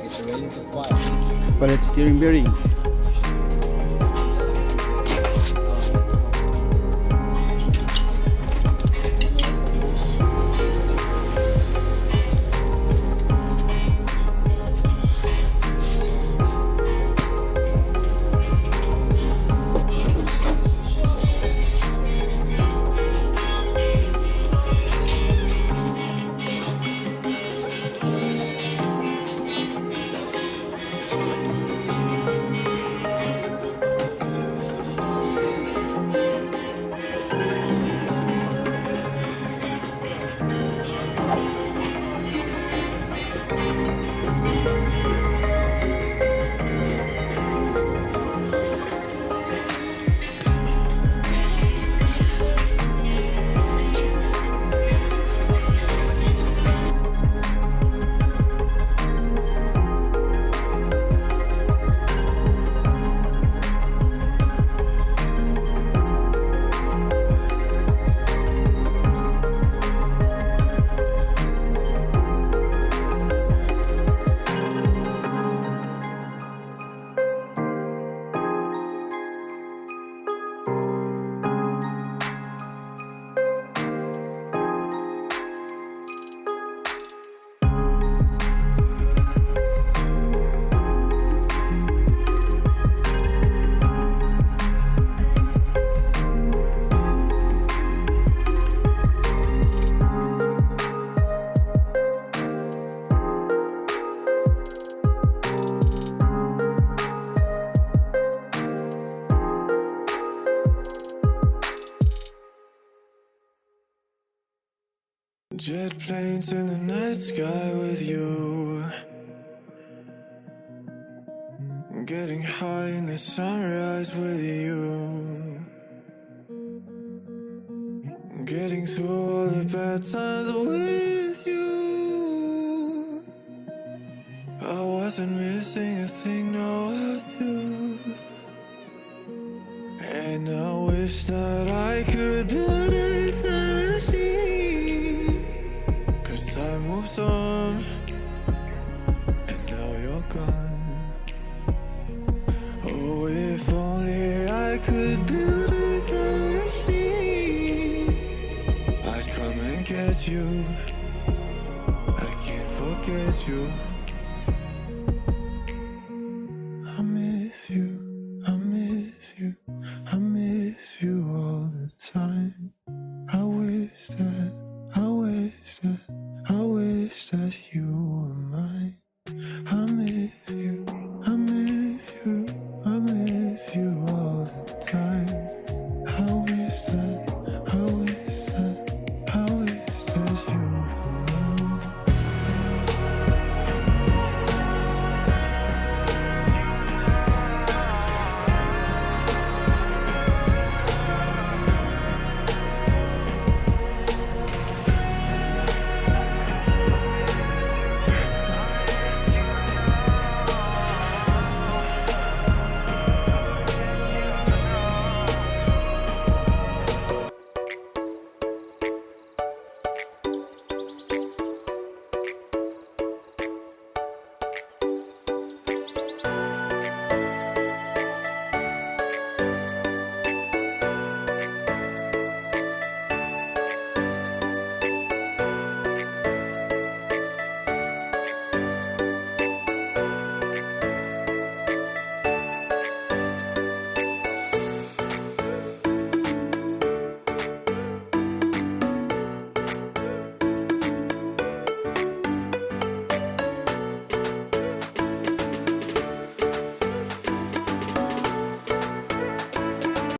It's ready to fire. Pallet steering bearing. Jet planes in the night sky with you, getting high in the sunrise with you, getting through all the bad times with you. I wasn't missing a thing, no I do. And I wish that I could build a time machine, 'cause time moves on, and now you're gone. Oh, if only I could build a time machine, I'd come and get you. I can't forget you. I miss you, I miss you.